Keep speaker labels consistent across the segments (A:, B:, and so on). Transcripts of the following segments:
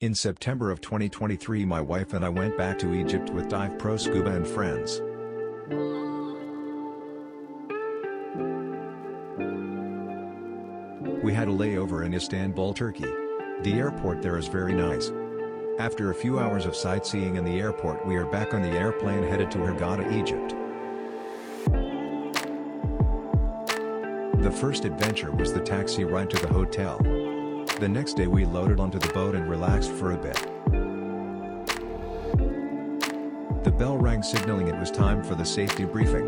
A: In September of 2023, my wife and I went back to Egypt with DivePro Scuba and friends. We had a layover in Istanbul, Turkey. The airport there is very nice. After a few hours of sightseeing in the airport, we are back on the airplane headed to Hurghada, Egypt. The first adventure was the taxi ride to the hotel. The next day we loaded onto the boat and relaxed for a bit. The bell rang signaling it was time for the safety briefing.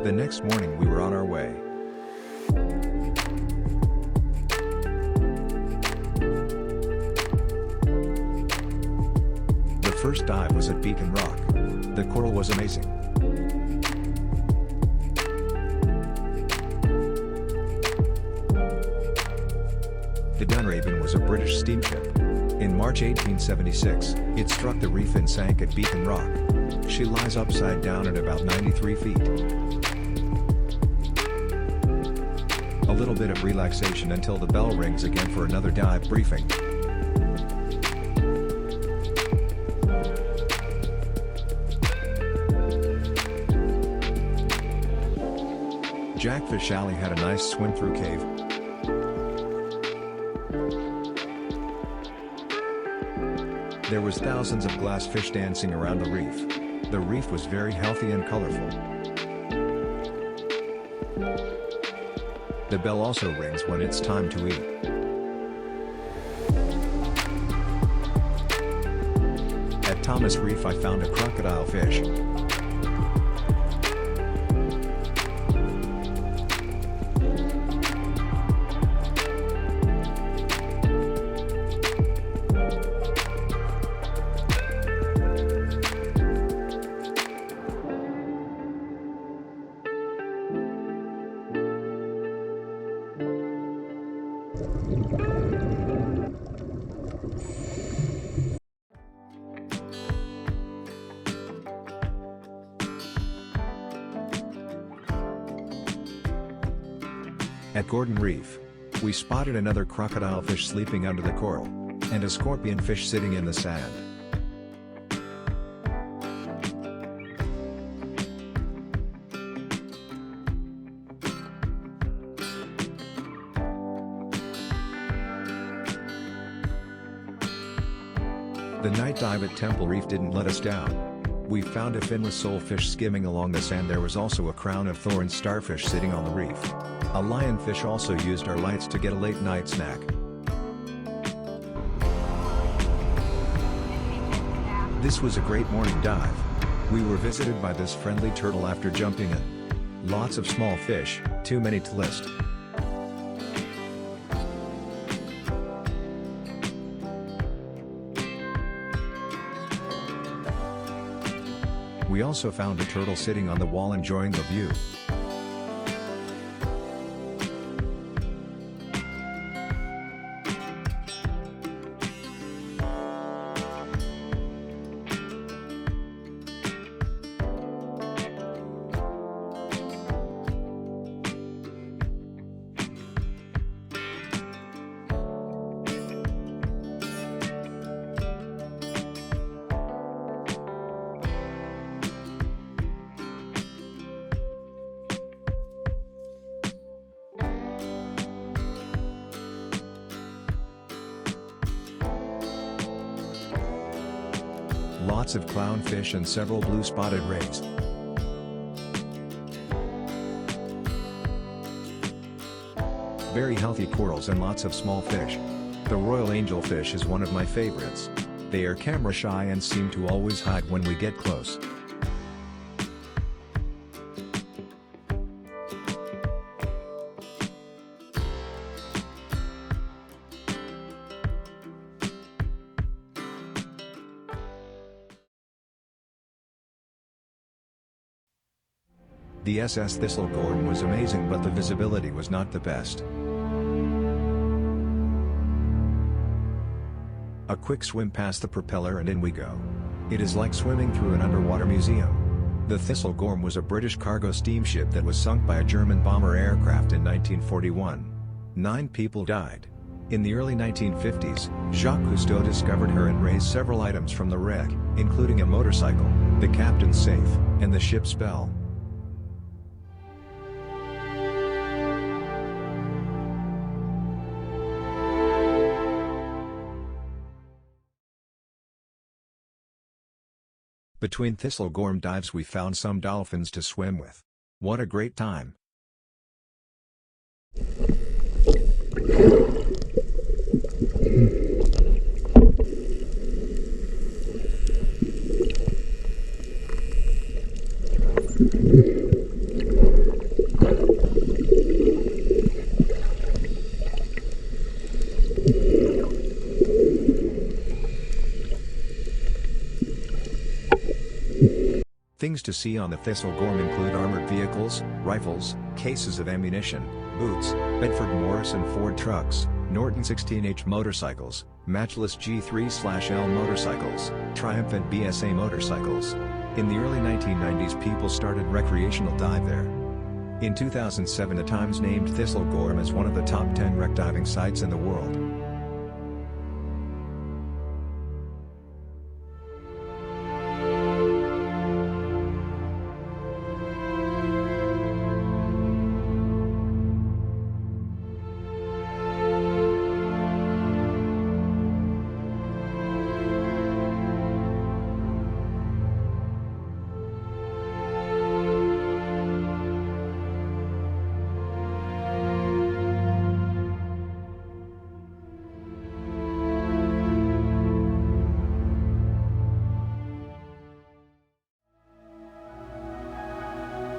A: The next morning we were on our way. The first dive was at Beacon Rock. The coral was amazing. The Dunraven was a British steamship. In March 1876, it struck the reef and sank at Beacon Rock. She lies upside down at about 93 feet. A little bit of relaxation until the bell rings again for another dive briefing. Jackfish Alley had a nice swim-through cave. There was thousands of glass fish dancing around the reef. The reef was very healthy and colorful. The bell also rings when it's time to eat. At Thomas Reef I found a crocodile fish. At Gordon Reef, we spotted another crocodile fish sleeping under the coral, and a scorpion fish sitting in the sand. The night dive at Temple Reef didn't let us down. We found a finless soulfish skimming along the sand. There was also a crown of thorns starfish sitting on the reef. A lionfish also used our lights to get a late night snack. This was a great morning dive. We were visited by this friendly turtle after jumping in. Lots of small fish, too many to list. We also found a turtle sitting on the wall enjoying the view. Lots of clownfish and several blue-spotted rays. Very healthy corals and lots of small fish. The royal angelfish is one of my favorites. They are camera shy and seem to always hide when we get close. The SS Thistlegorm was amazing, but the visibility was not the best. A quick swim past the propeller and in we go. It is like swimming through an underwater museum. The Thistlegorm was a British cargo steamship that was sunk by a German bomber aircraft in 1941. 9 people died. In the early 1950s, Jacques Cousteau discovered her and raised several items from the wreck, including a motorcycle, the captain's safe, and the ship's bell. Between Thistlegorm dives we found some dolphins to swim with. What a great time! Things to see on the Thistlegorm include armored vehicles, rifles, cases of ammunition, boots, Bedford Morris and Ford trucks, Norton 16H motorcycles, Matchless G3/L motorcycles, Triumphant BSA motorcycles. In the early 1990s people started recreational dive there. In 2007 the Times named Thistlegorm as one of the top 10 wreck diving sites in the world.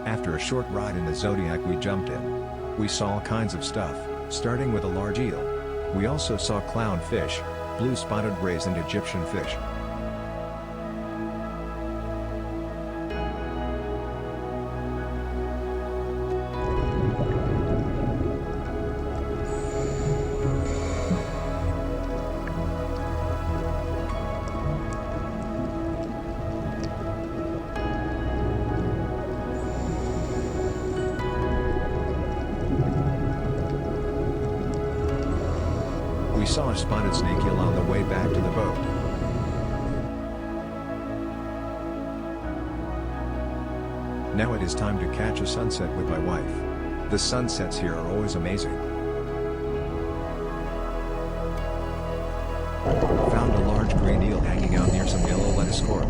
A: After a short ride in the Zodiac we jumped in. We saw all kinds of stuff, starting with a large eel. We also saw clownfish, blue spotted rays and Egyptian fish. We saw a spotted snake eel on the way back to the boat. Now it is time to catch a sunset with my wife. The sunsets here are always amazing. Found a large green eel hanging out near some yellow lettuce coral.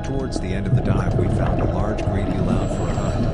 A: Towards the end of the dive we found a large great eel out for a hunt.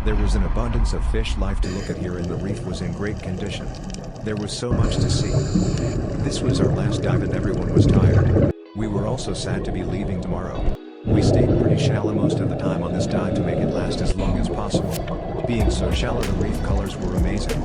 A: There was an abundance of fish life to look at here and the reef was in great condition. There was so much to see. This was our last dive and everyone was tired. We were also sad to be leaving tomorrow. We stayed pretty shallow most of the time on this dive to make it last as long as possible. Being so shallow the reef colors were amazing.